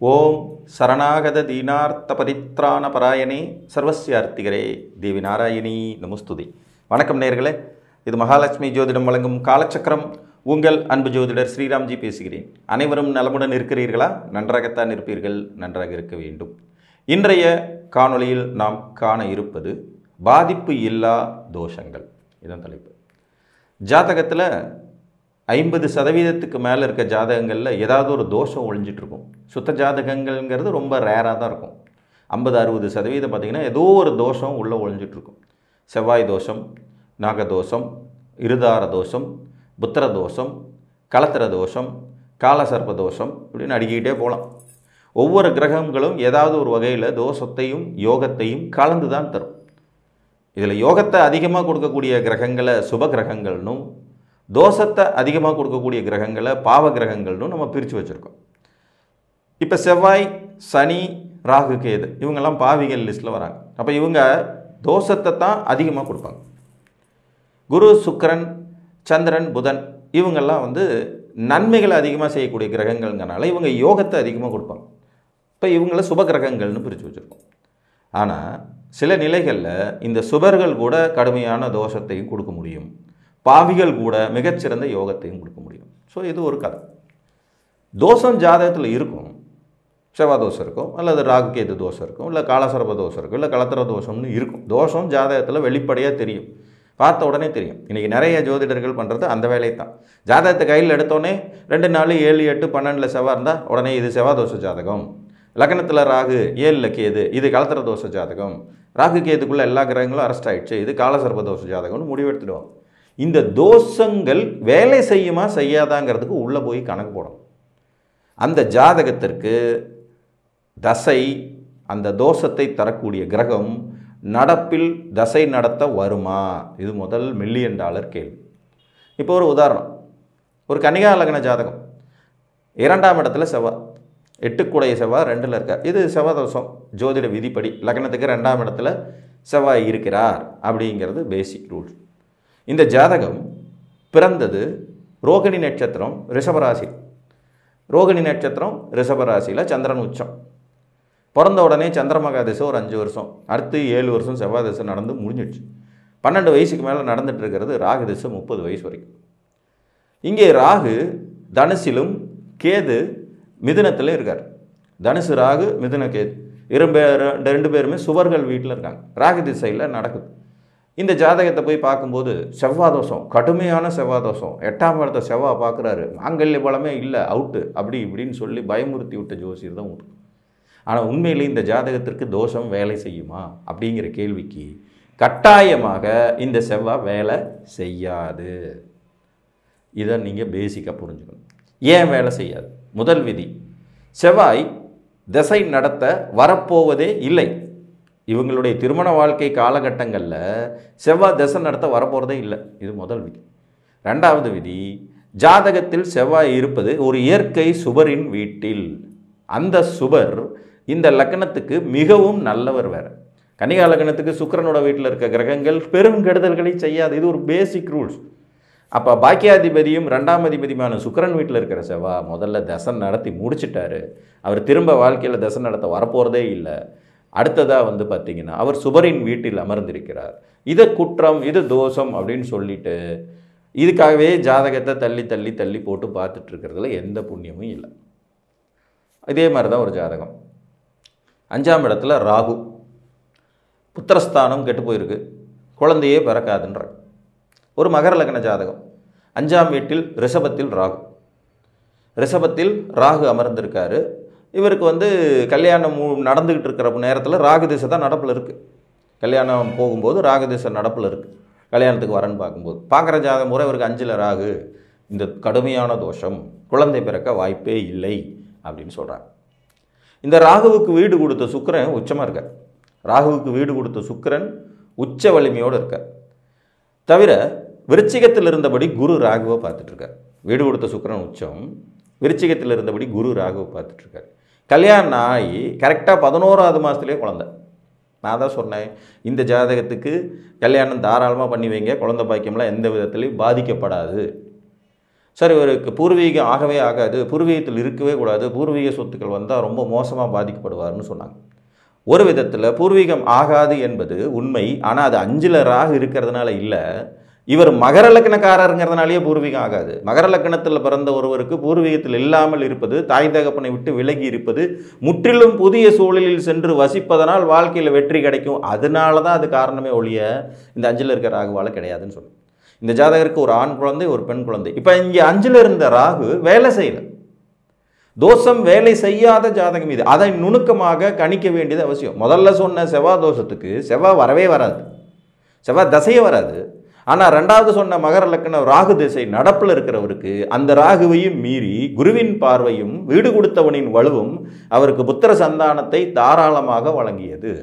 ஓம் சரணாகத தீனார்த்த பரித்ராண பராயணே சர்வஸ்யார்த்திகரே தேவி நாராயணி நமஸ்துதி. வணக்கம் நேயர்களே, இது மகாலட்சுமி ஜோதிடம் வழங்கும் காலச்சக்கரம். உங்கள் அன்பு ஜோதிடர் ஸ்ரீராம்ஜி பேசுகிறேன். அனைவரும் நலமுடன் இருக்கிறீர்களா? நன்றாகத்தான் இருப்பீர்கள், நன்றாக இருக்க வேண்டும். இன்றைய காணொளியில் நாம் காண இருப்பது பாதிப்பு இல்லா தோஷங்கள். இதன் தலைப்பு. ஜாதகத்தில் 50% மேலே இருக்க ஜாதகங்களில் ஏதாவது ஒரு தோஷம் ஒழிஞ்சிட்ருக்கும். சுத்த ஜாதகங்கள்ங்கிறது ரொம்ப ரேராக தான் இருக்கும். 50-60% பார்த்திங்கன்னா ஏதோ ஒரு தோஷம் உள்ளே ஒழிஞ்சிட்ருக்கும். செவ்வாய் தோஷம், நாகதோஷம், இருதார தோஷம், புத்திர தோஷம், கலத்திர தோஷம், காலசர்ப்ப தோஷம் இப்படின்னு அடிக்கிட்டே போகலாம். ஒவ்வொரு கிரகங்களும் ஏதாவது ஒரு வகையில் தோஷத்தையும் யோகத்தையும் கலந்து தான் தரும். இதில் யோகத்தை அதிகமாக கொடுக்கக்கூடிய கிரகங்களை சுப கிரகங்கள்னும், தோஷத்தை அதிகமாக கொடுக்கக்கூடிய கிரகங்களை பாவ கிரகங்கள்னு நம்ம பிரித்து வச்சுருக்கோம். இப்போ செவ்வாய், சனி, ராகு, கேது இவங்கெல்லாம் பாவிகள் லிஸ்ட்டில் வராங்க. அப்போ இவங்க தோஷத்தை தான் அதிகமாக கொடுப்பாங்க. குரு, சுக்கிரன், சந்திரன், புதன் இவங்கெல்லாம் நன்மைகளை அதிகமாக செய்யக்கூடிய கிரகங்கள்ங்கிறனால இவங்க யோகத்தை அதிகமாக கொடுப்பாங்க. இப்போ இவங்கள சுப கிரகங்கள்னு பிரித்து வச்சுருக்கோம். ஆனால் சில நிலைகளில் இந்த சுபர்கள் கூட கடுமையான தோஷத்தையும் கொடுக்க முடியும், பாவிகள் கூட மிகச்சிறந்த யோகத்தையும் கொடுக்க முடியும். ஸோ இது ஒரு கதை. தோஷம் ஜாதகத்தில் இருக்கும். செவ்வாய் தோஷம் இருக்கும், அல்லது ராகு கேது தோஷம் இருக்கும், இல்லை காலசர்ப்ப தோஷம் இருக்கும், இல்லை கலத்திர தோஷம்னு இருக்கும். தோஷம் ஜாதகத்தில் வெளிப்படையாக தெரியும், பார்த்த உடனே தெரியும். இன்றைக்கி நிறைய ஜோதிடர்கள் பண்ணுறது அந்த வேலையை தான். ஜாதகத்தை கையில் எடுத்தோடனே 2, 4, 7, 8, 12 செவ்வாய் இருந்தால் உடனே இது செவ்வாய் தோஷ ஜாதகம். லக்னத்தில் ராகு, 7 கேது, இது கலத்திர தோஷ ஜாதகம். ராகு கேதுக்குள்ளே எல்லா கிரகங்களும் அரெஸ்ட் ஆகிடுச்சு, இது காலசர்ப்ப தோஷ ஜாதகம்னு முடிவெடுத்துடுவோம். இந்த தோஷங்கள் வேலை செய்யுமா செய்யாதாங்கிறதுக்கு உள்ளே போய் கணக்கு போடணும். அந்த ஜாதகத்திற்கு தசை, அந்த தோஷத்தை தரக்கூடிய கிரகம் நடப்பில் தசை நடத்த வருமா? இது முதல் $1 மில்லியன் கேள்வி. இப்போ ஒரு உதாரணம். ஒரு கன்னிகா லக்ன ஜாதகம், 2ஆம் இடத்துல செவ்வாய், 8 செவ்வாய் 2ல் இருக்கார். இது செவ்வாய் தோஷம். ஜோதிட விதிப்படி லக்னத்துக்கு 2ஆம் இடத்துல செவ்வாய் இருக்கிறார் அப்படிங்கிறது பேசிக் ரூல்ஸ். இந்த ஜாதகம் பிறந்தது ரோகிணி நட்சத்திரம், ரிஷபராசி. ரோகிணி நட்சத்திரம் ரிஷபராசியில் சந்திரன் உச்சம். பிறந்த உடனே சந்திரமகா திசை ஒரு 5 வருஷம், அடுத்து 7 வருஷம் செவ்வாய் திசை நடந்து முடிஞ்சிடுச்சு. 12 வயசுக்கு மேலே நடந்துட்டு இருக்கிறது ராகு திசை 30 வயசு வரைக்கும். இங்கே ராகு தனுசிலும் கேது மிதுனத்தில் இருக்கார். தனுசு ராகு, மிதுன கேது 2 பேருமே சுவர்கள் வீட்டில் இருக்காங்க. ராகு திசையில் நடக்குது. இந்த ஜாதகத்தை போய் பார்க்கும்போது செவ்வாய் தோஷம், கடுமையான செவ்வாய் தோஷம். 8ஆம் இடத்தை செவ்வாய் பார்க்குறாரு, மாங்கல்ய பலமே இல்லை, அவுட்டு, அப்படி இப்படின்னு சொல்லி பயமுறுத்தி விட்ட ஜோசியர் தான் உண்டு. ஆனால் உண்மையிலே இந்த ஜாதகத்திற்கு தோஷம் வேலை செய்யுமா அப்படிங்கிற கேள்விக்கு கட்டாயமாக இந்த செவ்வாய் வேலை செய்யாது. இதை நீங்கள் பேசிக்காக புரிஞ்சுக்கணும். ஏன் வேலை செய்யாது? முதல் விதி, செவ்வாய் திசை நடத்த வரப்போவதே இல்லை. இவங்களுடைய திருமண வாழ்க்கை காலகட்டங்களில் செவ்வாய் திசை நடத்த வரப்போகிறதே இல்லை. இது முதல் விதி. 2வது விதி, ஜாதகத்தில் செவ்வாய் இருப்பது ஒரு இயற்கை சுபரின் வீட்டில். அந்த சுபர் இந்த லக்னத்துக்கு மிகவும் நல்லவர். வேறு கன்னிகா லக்னத்துக்கு சுக்கிரனோட வீட்டில் இருக்க கிரகங்கள் பெரும் கெடுதல்களை செய்யாது. இது ஒரு பேசிக் ரூல்ஸ். அப்போ பாக்கியாதிபதியும் 2ஆம் அதிபதியுமான சுக்கிரன் வீட்டில் இருக்கிற செவ்வாய் முதல்ல தசை நடத்தி முடிச்சிட்டாரு. அவர் திரும்ப வாழ்க்கையில் தசை நடத்த வரப்போகிறதே இல்லை. அடுத்ததாக பார்த்திங்கன்னா அவர் சுபரின் வீட்டில் அமர்ந்திருக்கிறார். இதை குற்றம், இது தோஷம் அப்படின்னு சொல்லிட்டு இதுக்காகவே ஜாதகத்தை தள்ளி தள்ளி தள்ளி போட்டு பார்த்துட்ருக்கிறதுல எந்த புண்ணியமும் இல்லை. இதே மாதிரி தான் ஒரு ஜாதகம். 5ஆம் இடத்துல ராகு, புத்திரஸ்தானம் கெட்டு போயிருக்கு, குழந்தையே பிறக்காதுன்ற ஒரு மகர லக்ன ஜாதகம். 5ஆம் வீட்டில் ரிஷபத்தில் ராகு, ரிஷபத்தில் ராகு அமர்ந்திருக்காரு. இவருக்கு கல்யாணம் நடந்துக்கிட்டு இருக்கிற நேரத்தில் ராகு திசை தான் நடப்பில் இருக்குது. கல்யாணம் போகும்போது ராகு திசை நடப்பில் இருக்குது. கல்யாணத்துக்கு வரன்னு பார்க்கும்போது பார்க்குற ஜாதகம் முறை இவருக்கு 5ல் ராகு, இந்த கடுமையான தோஷம், குழந்தை பிறக்க வாய்ப்பே இல்லை அப்படின்னு சொல்கிறாங்க. இந்த ராகுவுக்கு வீடு கொடுத்த சுக்கிரன் உச்சமாக இருக்கார். ராகுவுக்கு வீடு கொடுத்த சுக்கிரன் உச்ச வலிமையோடு இருக்கார். தவிர விருச்சிகத்தில் இருந்தபடி குரு ராகுவை பார்த்துட்ருக்கார். வீடு கொடுத்த சுக்கிரன் உச்சம், விருச்சிகத்தில் இருந்தபடி குரு ராகுவை பார்த்துட்ருக்கார். கல்யாணம் ஆகி கரெக்டாக 11ஆவது மாதத்துலேயே குழந்தை. நான் தான் சொன்னேன், இந்த ஜாதகத்துக்கு கல்யாணம் தாராளமாக பண்ணி வைங்க, குழந்தை பாக்கியம்லாம் எந்த விதத்துலையும் பாதிக்கப்படாது. சார் இவருக்கு பூர்வீகம் ஆகவே ஆகாது, பூர்வீகத்தில் இருக்கவே கூடாது, பூர்வீக சொத்துக்கள் வந்தால் ரொம்ப மோசமாக பாதிக்கப்படுவார்னு சொன்னாங்க. ஒரு விதத்தில் பூர்வீகம் ஆகாது என்பது உண்மை. ஆனால் அது 5ல் ராகு இருக்கிறதுனால இல்லை, இவர் மகர லக்னக்காரருங்கிறதுனாலேயே பூர்வீகம் ஆகாது. மகர லக்னத்தில் பிறந்த ஒருவருக்கு பூர்வீகத்தில் இல்லாமல் இருப்பது, தாய் தகப்பனை விட்டு விலகி இருப்பது, முற்றிலும் புதிய சூழலில் சென்று வசிப்பதனால் வாழ்க்கையில் வெற்றி கிடைக்கும். அதனால தான் அது காரணமே ஒழிய இந்த 5ல் இருக்கிற ராகுவால் கிடையாதுன்னு சொல்லு. இந்த ஜாதகருக்கு ஒரு ஆண் குழந்தை, ஒரு பெண் குழந்தை. இப்போ இங்கே 5ல் இருந்த ராகு வேலை செய்யலை, தோஷம் வேலை செய்யாத ஜாதகம் இது. அதை நுணுக்கமாக கணிக்க வேண்டியது அவசியம். முதல்ல சொன்ன செவ்வாய் தோஷத்துக்கு செவ்வாய் வரவே வராது, செவ்வாய் தசையே வராது. ஆனால் 2வது சொன்ன மகர லக்னம் ராகு திசை நடப்பில் இருக்கிறவருக்கு அந்த ராகுவையும் மீறி குருவின் பார்வையும் வீடு கொடுத்தவனின் வலுவும் அவருக்கு புத்திர சந்தானத்தை தாராளமாக வழங்கியது.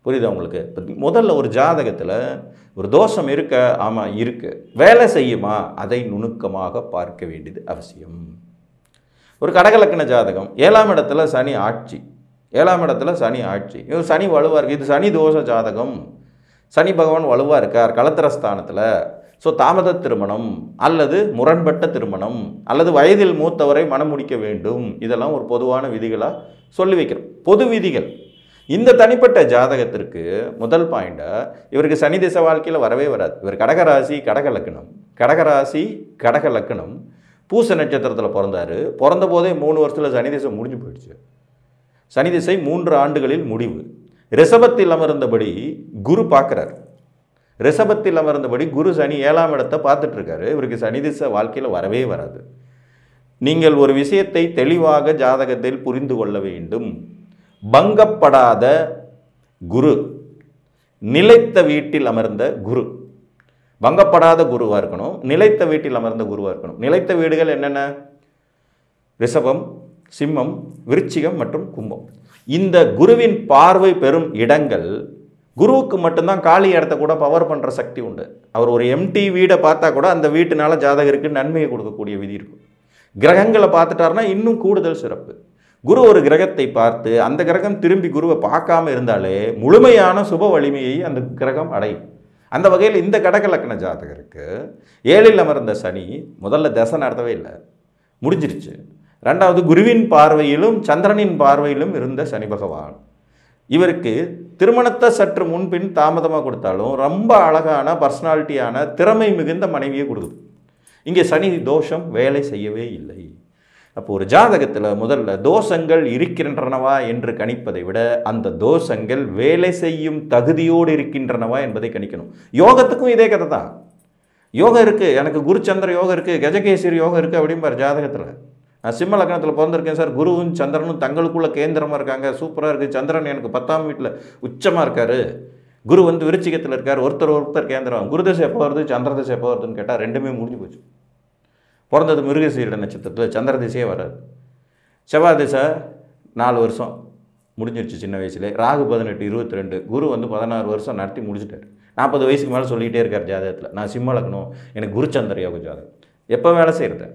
புரியுதா உங்களுக்கு? முதல்ல ஒரு ஜாதகத்தில் ஒரு தோஷம் இருக்க, ஆமாம் இருக்கு, வேலை செய்யுமா, அதை நுணுக்கமாக பார்க்க வேண்டியது அவசியம். ஒரு கடகலக்கண ஜாதகம், 7ஆம் இடத்துல சனி ஆட்சி, 7ஆம் இடத்துல சனி ஆட்சி, இது சனி வலுவாக இருக்குது, இது சனி தோஷ ஜாதகம். சனி பகவான் வலுவாக இருக்கார் களத்திரஸ்தானத்தில். ஸோ தாமத திருமணம் அல்லது முரண்பட்ட திருமணம் அல்லது வயதில் மூத்தவரை மனம் முடிக்க வேண்டும், இதெல்லாம் ஒரு பொதுவான விதிகளாக சொல்லி வைக்கிறோம், பொது விதிகள். இந்த தனிப்பட்ட ஜாதகத்திற்கு முதல் பாயிண்டாக இவருக்கு சனி திசை வாழ்க்கையில் வரவே வராது. இவர் கடகராசி கடக லக்னம், கடகராசி கடக லக்னம், பூச நட்சத்திரத்தில் பிறந்தார். பிறந்த போதே 3 வருஷத்தில் சனி திசை முடிஞ்சு போயிடுச்சு. சனி திசை 3 ஆண்டுகளில் முடிவு. ரிஷபத்தில் அமர்ந்தபடி குரு பார்க்குறார், ரிஷபத்தில் அமர்ந்தபடி குரு சனி 7ஆம் இடத்தை பார்த்துட்டு இருக்காரு. இவருக்கு சனி திசை வாழ்க்கையில் வரவே வராது. நீங்கள் ஒரு விஷயத்தை தெளிவாக ஜாதகத்தில் புரிந்து கொள்ள வேண்டும். பங்கப்படாத குரு, நிலைத்த வீட்டில் அமர்ந்த குரு, பங்கப்படாத குருவாக இருக்கணும், நிலைத்த வீட்டில் அமர்ந்த குருவாக இருக்கணும். நிலைத்த வீடுகள் என்னென்ன? ரிஷபம், சிம்மம், விருச்சிகம் மற்றும் கும்பம். இந்த குருவின் பார்வை பெறும் இடங்கள், குருவுக்கு மட்டும்தான் காலி இடத்த கூட பவர் பண்ணுற சக்தி உண்டு. அவர் ஒரு எம்டி வீடை பார்த்தா கூட அந்த வீட்டுனால ஜாதகருக்கு நன்மையை கொடுக்கக்கூடிய விதி இருக்கும். கிரகங்களை பார்த்துட்டாருன்னா இன்னும் கூடுதல் சிறப்பு. குரு ஒரு கிரகத்தை பார்த்து அந்த கிரகம் திரும்பி குருவை பார்க்காம இருந்தாலே முழுமையான சுப வலிமையை அந்த கிரகம் அடையும். அந்த வகையில் இந்த கடக லக்ன ஜாதகருக்கு 7ல் அமர்ந்த சனி முதல்ல தசை நடத்தவே இல்லை, முடிஞ்சிருச்சு. 2வது குருவின் பார்வையிலும் சந்திரனின் பார்வையிலும் இருந்த சனி பகவான் இவருக்கு திருமணத்தை சற்று முன்பின் தாமதமாக கொடுத்தாலும் ரொம்ப அழகான பர்சனாலிட்டியான திறமை மிகுந்த மனைவியை கொடுக்குது. இங்கே சனி தோஷம் வேலை செய்யவே இல்லை. அப்போ ஒரு ஜாதகத்தில் முதல்ல தோஷங்கள் இருக்கின்றனவா என்று கணிப்பதை விட அந்த தோஷங்கள் வேலை செய்யும் தகுதியோடு இருக்கின்றனவா என்பதை கணிக்கணும். யோகத்துக்கும் இதே கதை தான். யோகம் இருக்குது, எனக்கு குருச்சந்திர யோகம் இருக்குது, கஜகேசரி யோகம் இருக்குது அப்படிம்பார் ஜாதகத்தில். நான் சிம்ம லக்னத்தில் பிறந்திருக்கேன் சார், குருவும் சந்திரனும் தங்களுக்குள்ள கேந்திரமாக இருக்காங்க, சூப்பராக இருக்குது. சந்திரன் எனக்கு 10ஆம் வீட்டில் உச்சமாக இருக்கார், குரு வந்து விருச்சிகத்தில் இருக்கார், ஒருத்தர் கேந்திரம். குருதசை எப்போ வருது, சந்திர திசை எப்போ வருதுன்னு கேட்டால் 2மே முடிஞ்சு போச்சு. பிறந்தது மிருகசீரிட நட்சத்திரத்தில், சந்திர திசையே வராது. செவ்வாய் திசை 4 வருஷம் முடிஞ்சிருச்சு சின்ன வயசுல. ராகு 18, 22, குரு வந்து 16 வருஷம் நடத்தி முடிச்சுட்டார். 40 வயசுக்கு மேலே சொல்லிக்கிட்டே இருக்கார் ஜாதகத்தில், நான் சிம்ம லக்னம், எனக்கு குருச்சந்திர யோக ஜாதகம். எப்போ வேலை செய்கிறது?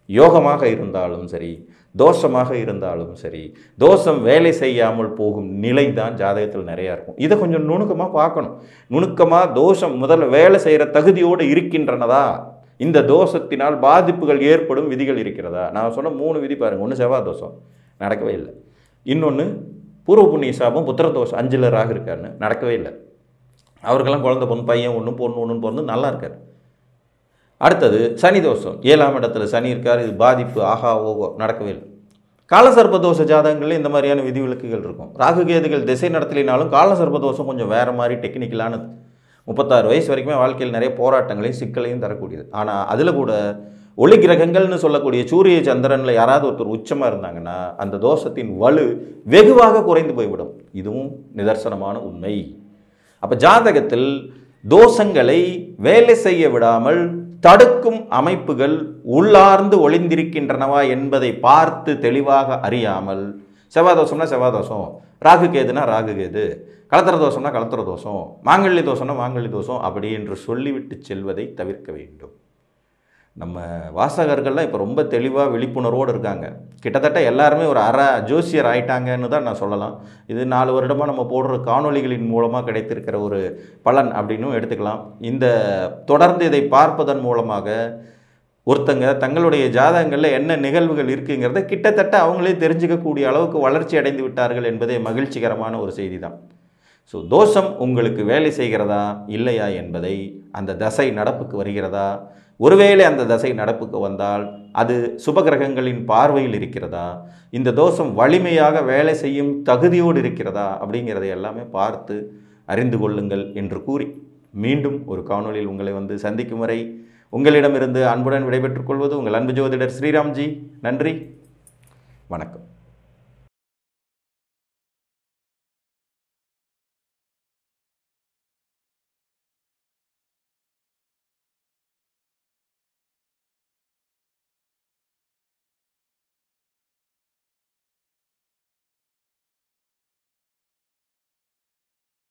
யோகமாக இருந்தாலும் சரி, தோஷமாக இருந்தாலும் சரி, தோஷம் வேலை செய்யாமல் போகும் நிலை தான் ஜாதகத்தில் நிறையா இருக்கும். இதை கொஞ்சம் நுணுக்கமாக பார்க்கணும். நுணுக்கமாக தோஷம் முதல்ல வேலை செய்கிற தகுதியோடு இருக்கின்றனதா, இந்த தோஷத்தினால் பாதிப்புகள் ஏற்படும் விதிகள் இருக்கிறதா? நான் சொன்ன 3 விதி பாருங்கள். ஒன்று செவ்வாய் தோஷம் நடக்கவே இல்லை, இன்னொன்று பூர்வ புண்ணிய சாபம் புத்திர தோஷம் 5ல் ராகு இருக்காருன்னு நடக்கவே இல்லை. அவருக்கெல்லாம் குழந்தை பொண்ணு, பையன் ஒன்று பொண்ணு ஒன்றுன்னு பிறந்து நல்லா இருக்கார். அடுத்தது சனி தோஷம், 7ஆம் இடத்துல சனி இருக்கார், இது பாதிப்பு ஆகா ஓகோ நடக்கவே இல்லை. காலசர்ப்ப தோஷ ஜாதகங்களில் இந்த மாதிரியான விதிவிலக்குகள் இருக்கும். ராகு கேதுகள் திசை நடத்தலினாலும் காலசர்ப்ப தோஷம் கொஞ்சம் வேறு மாதிரி டெக்னிக்கலானது. 36 வயசு வரைக்குமே வாழ்க்கையில் நிறைய போராட்டங்களையும் சிக்கலையும் தரக்கூடியது. ஆனால் அதில் கூட ஒளி கிரகங்கள்னு சொல்லக்கூடிய சூரிய சந்திரனில் யாராவது ஒருத்தர் உச்சமாக இருந்தாங்கன்னா அந்த தோஷத்தின் வலு வெகுவாக குறைந்து போய்விடும். இதுவும் நிதர்சனமான உண்மை. அப்போ ஜாதகத்தில் தோஷங்களை வேலை செய்ய விடாமல் தடுக்கும் அமைப்புகள் உள்ளார்ந்து ஒளிந்திருக்கின்றனவா என்பதை பார்த்து தெளிவாக அறியாமல், செவ்வாய் தோஷம்னா செவ்வாய் தோஷம், ராகு கேதுனா ராகு கேது, களத்திர தோஷம்னா களத்திர தோஷம், மாங்கல்ய தோஷம்னா மாங்கல்ய தோஷம் அப்படி என்று சொல்லிவிட்டு செல்வதை தவிர்க்க வேண்டும். நம்ம வாசகர்கள்லாம் இப்போ ரொம்ப தெளிவாக விழிப்புணர்வோடு இருக்காங்க. கிட்டத்தட்ட எல்லாருமே ஒரு ஜோசியர் ஆயிட்டாங்கன்னு தான் நான் சொல்லலாம். இது 4 வருடமாக நம்ம போடுற காணொளிகளின் மூலமாக கிடைத்திருக்கிற ஒரு பலன் அப்படின்னும் எடுத்துக்கலாம். இந்த தொடர்ந்து இதை பார்ப்பதன் மூலமாக ஒருத்தங்க தங்களுடைய ஜாதகங்களில் என்ன நிகழ்வுகள் இருக்குங்கிறத கிட்டத்தட்ட அவங்களே தெரிஞ்சுக்கக்கூடிய அளவுக்கு வளர்ச்சி அடைந்து விட்டார்கள் என்பதே மகிழ்ச்சிகரமான ஒரு செய்தி தான். ஸோ தோஷம் உங்களுக்கு வேலை செய்கிறதா இல்லையா என்பதை, அந்த தசை நடப்புக்கு வருகிறதா, ஒருவேளை அந்த தசை நடப்புக்கு வந்தால் அது சுபகிரகங்களின் பார்வையில் இருக்கிறதா, இந்த தோஷம் வலிமையாக வேலை செய்யும் தகுதியோடு இருக்கிறதா அப்படிங்கிறதை எல்லாமே பார்த்து அறிந்து கொள்ளுங்கள் என்று கூறி, மீண்டும் ஒரு காணொளியில் உங்களை சந்திக்கும் வரை உங்களிடமிருந்து அன்புடன் விடைபெற்றுக் கொள்வது உங்கள் அன்பு ஜோதிடர் ஸ்ரீராம்ஜி. நன்றி, வணக்கம்.